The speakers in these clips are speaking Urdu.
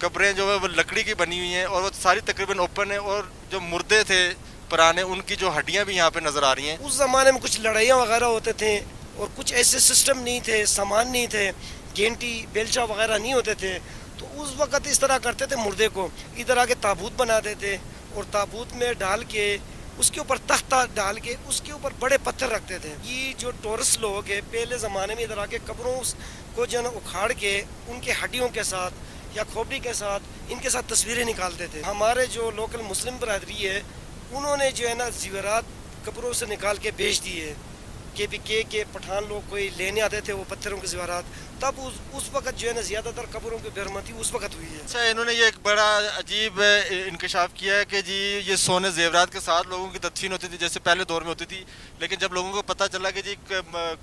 قبریں جو ہے وہ لکڑی کی بنی ہوئی ہیں اور وہ ساری تقریباً اوپن ہیں، اور جو مردے تھے پرانے ان کی جو ہڈیاں بھی یہاں پہ نظر آ رہی ہیں۔ اس زمانے میں کچھ لڑائیاں وغیرہ ہوتے تھے اور کچھ ایسے سسٹم نہیں تھے، سامان نہیں تھے، گینٹی بیلچا وغیرہ نہیں ہوتے تھے، تو اس وقت اس طرح کرتے تھے، مردے کو ادھر آ کے تابوت بناتے تھے اور تابوت میں ڈال کے اس کے اوپر تختہ ڈال کے اس کے اوپر بڑے پتھر رکھتے تھے۔ یہ جو ٹورسٹ لوگ ہیں پہلے زمانے میں ادھر آ کے قبروں کو جو ہے نا اکھاڑ کے ان کے ہڈیوں کے ساتھ یا کھوپڑی کے ساتھ ان کے ساتھ تصویریں نکالتے تھے۔ ہمارے جو لوکل مسلم برادری ہے انہوں نے جو ہے نا زیورات قبروں سے نکال کے بیچ دیے، کے پٹھان لوگ کوئی لینے آتے تھے وہ پتھروں کے زیورات، تب اس وقت جو ہے نا زیادہ تر قبروں کی برہمتی اس وقت ہوئی ہے۔ اچھا، انہوں نے یہ ایک بڑا عجیب انکشاف کیا ہے کہ جی یہ سونے زیورات کے ساتھ لوگوں کی تدفین ہوتی تھی جیسے پہلے دور میں ہوتی تھی، لیکن جب لوگوں کو پتہ چلا کہ جی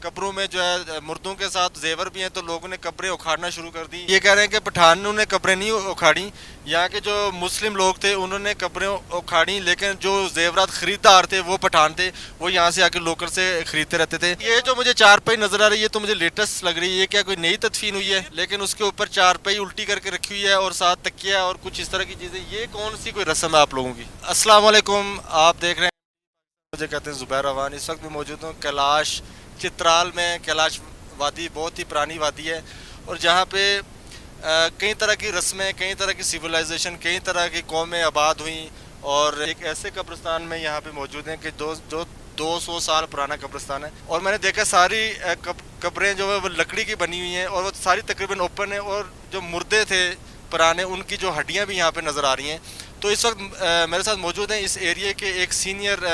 قبروں میں جو ہے مردوں کے ساتھ زیور بھی ہیں تو لوگوں نے قبریں اکھاڑنا شروع کر دی۔ یہ کہہ رہے ہیں کہ پٹھانوں نے قبریں نہیں اکھاڑی، یہاں کے جو مسلم لوگ تھے انہوں نے قبریں اکھاڑی، لیکن جو زیورات خریدار تھے وہ پٹھان تھے، وہ یہاں سے آ کے لوکل سے خریدتے رہتے تھے۔ یہ جو مجھے چارپائی نظر آ رہی ہے یہ تو مجھے لیٹسٹ لگ رہی ہے، یہ کیا کوئی نئی تدفین ہوئی ہے؟ لیکن اس کے اوپر چارپائی الٹی کر کے رکھی ہوئی ہے اور ساتھ تکیہ اور کچھ اس طرح کی چیزیں، یہ کون سی کوئی رسم ہے آپ لوگوں کی؟ السلام علیکم، آپ دیکھ رہے ہیں، مجھے کہتے ہیں زبیر روان، اس وقت میں موجود ہوں کیلاش چترال میں۔ کیلاش وادی بہت ہی پرانی وادی ہے اور جہاں پہ کئی طرح کی رسمیں، کئی طرح کی سویلائزیشن، کئی طرح کی قومیں آباد ہوئیں، اور ایک ایسے قبرستان میں یہاں پہ موجود ہیں کہ جو 200 سال پرانا قبرستان ہے، اور میں نے دیکھا ساری قبریں جو ہے وہ لکڑی کی بنی ہوئی ہیں اور وہ ساری تقریباً اوپن ہیں، اور جو مردے تھے پرانے ان کی جو ہڈیاں بھی یہاں پہ نظر آ رہی ہیں۔ تو اس وقت میرے ساتھ موجود ہیں اس ایریے کے ایک سینئر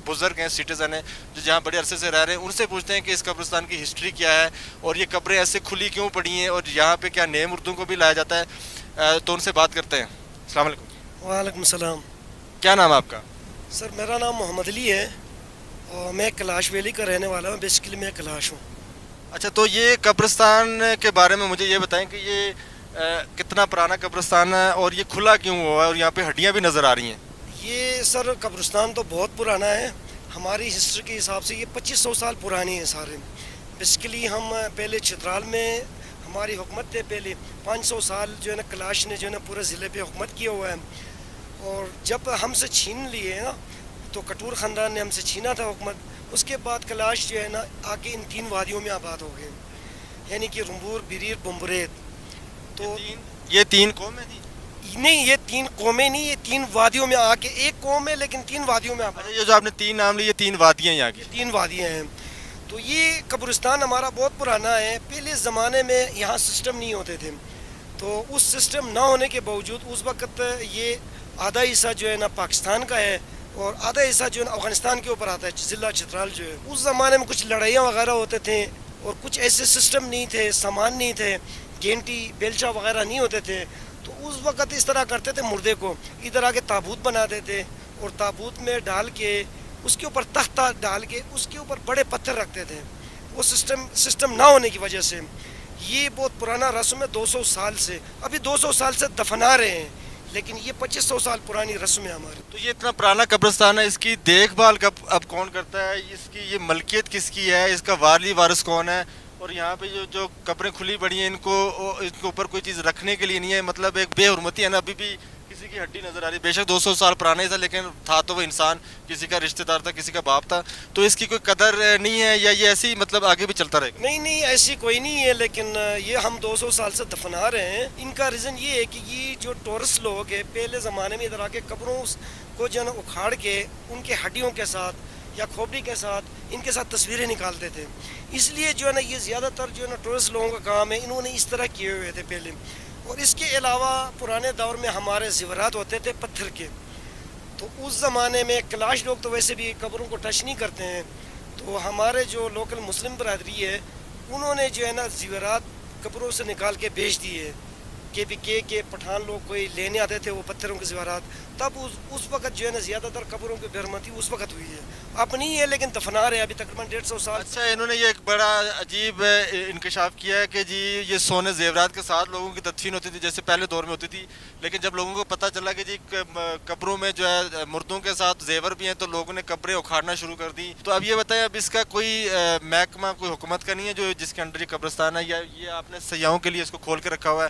بزرگ ہیں، سٹیزن ہیں، جو جہاں بڑے عرصے سے رہ رہے ہیں، ان سے پوچھتے ہیں کہ اس قبرستان کی ہسٹری کیا ہے اور یہ قبریں ایسے کھلی کیوں پڑی ہیں اور یہاں پہ کیا نئے مردوں کو بھی لایا جاتا ہے، تو ان سے بات کرتے ہیں۔ السلام علیکم۔ وعلیکم السلام۔ کیا نام ہے آپ کا؟ سر میرا نام محمد علی ہے اور میں کیلاش ویلی کا رہنے والا ہوں، بیسیکلی میں کیلاش ہوں۔ اچھا، تو یہ قبرستان کے بارے میں مجھے یہ بتائیں کہ یہ کتنا پرانا قبرستان ہے اور یہ کھلا کیوں ہوا ہے اور یہاں پہ ہڈیاں بھی نظر آ رہی ہیں؟ یہ سر قبرستان تو بہت پرانا ہے، ہماری ہسٹری کے حساب سے یہ 2500 سال پرانی ہے سارے۔ بیسیکلی ہم پہلے چترال میں ہماری حکومت تھے، پہلے 500 سال جو ہے نا کیلاش نے جو ہے نا پورے ضلع پہ حکومت کیا ہوا ہے، اور جب ہم سے چھین لیے نا تو کٹور خاندان نے ہم سے چھینا تھا حکومت، اس کے بعد کیلاش جو ہے نا آگے ان 3 وادیوں میں آباد ہو گئے، یعنی کہ رمبور، بریر، بمبرید۔ تو یہ 3 قومیں تھیں؟ نہیں، یہ 3 قومیں نہیں، یہ 3 وادیوں میں آ کے ایک قوم ہے لیکن 3 وادیوں میں آباد۔ اچھا، یہ جو آپ نے 3 نام لیے، یہ 3 وادیاں یہاں کی؟ 3 وادیاں ہیں۔ تو یہ قبرستان ہمارا بہت پرانا ہے، پہلے زمانے میں یہاں سسٹم نہیں ہوتے تھے، تو اس سسٹم نہ ہونے کے باوجود اس وقت یہ آدھا حصہ جو ہے نا پاکستان کا ہے اور آدھا حصہ جو ہے نا افغانستان کے اوپر آتا ہے، ضلع چترال جو ہے۔ اس زمانے میں کچھ لڑائیاں وغیرہ ہوتے تھے اور کچھ ایسے سسٹم نہیں تھے، سامان نہیں تھے، گینٹی بیلچا وغیرہ نہیں ہوتے تھے، تو اس وقت اس طرح کرتے تھے، مردے کو ادھر آ کے تابوت بناتے تھے اور تابوت میں ڈال کے اس کے اوپر تختہ ڈال کے اس کے اوپر بڑے پتھر رکھتے تھے۔ وہ سسٹم نہ ہونے کی وجہ سے یہ بہت پرانا رسم ہے، 200 سال سے، ابھی 200 سال سے دفنا رہے ہیں، لیکن یہ 2500 سال پرانی رسم ہے ہماری۔ تو یہ اتنا پرانا قبرستان ہے، اس کی دیکھ بھال اب کون کرتا ہے؟ اس کی یہ ملکیت کس کی ہے؟ اس کا والی وارث کون ہے؟ اور یہاں پہ جو قبریں کھلی پڑی ہیں ان کے اوپر کوئی چیز رکھنے کے لیے نہیں ہے، مطلب ایک بے حرمتی ہے نا، ابھی بھی کسی کی ہڈی نظر آ رہی ہے، بے شک 200 سال پرانا ہی تھا لیکن تھا تو وہ انسان، کسی کا رشتہ دار تھا، کسی کا باپ تھا، تو اس کی کوئی قدر نہیں ہے یا یہ ایسے ہی مطلب آگے بھی چلتا رہے گا؟ نہیں، ایسی کوئی نہیں ہے، لیکن یہ ہم 200 سال سے دفنا رہے ہیں۔ ان کا ریزن یہ ہے کہ یہ جو ٹورسٹ لوگ ہیں پہلے زمانے میں ادھر آ کے قبروں کو جو ہے نا اکھاڑ کے ان کے ہڈیوں کے ساتھ یا کھوپڑی کے ساتھ ان کے ساتھ تصویریں نکالتے تھے، اس لیے جو ہے نا یہ زیادہ تر جو ہے نا ٹورسٹ لوگوں کا کام ہے، انہوں نے اس طرح کیے ہوئے تھے پہلے۔ اور اس کے علاوہ پرانے دور میں ہمارے زیورات ہوتے تھے پتھر کے، تو اس زمانے میں کیلاش لوگ تو ویسے بھی قبروں کو ٹچ نہیں کرتے ہیں، تو ہمارے جو لوکل مسلم برادری ہے انہوں نے جو ہے نا زیورات قبروں سے نکال کے بیچ دیے، کے پٹھان لوگ کوئی لینے آتے تھے وہ پتھروں کے زیورات، تب اس وقت جو ہے نا زیادہ تر قبروں کی برہمتی اس وقت ہوئی ہے، اب نہیں ہے لیکن دفنا رہے ہیں ابھی تقریباً 150 سال۔ اچھا، انہوں نے یہ ایک بڑا عجیب انکشاف کیا ہے کہ جی یہ سونے زیورات کے ساتھ لوگوں کی تدفین ہوتی تھی جیسے پہلے دور میں ہوتی تھی، لیکن جب لوگوں کو پتہ چلا کہ جی قبروں میں جو ہے مردوں کے ساتھ زیور بھی ہیں تو لوگوں نے قبریں اکھاڑنا شروع کر دی۔ تو اب یہ بتائیں، اب اس کا کوئی محکمہ، کوئی حکومت کا نہیں ہے جو جس کے انڈر یہ قبرستان ہے، یا یہ آپ نے سیاحوں کے لیے اس کو کھول کے رکھا ہوا ہے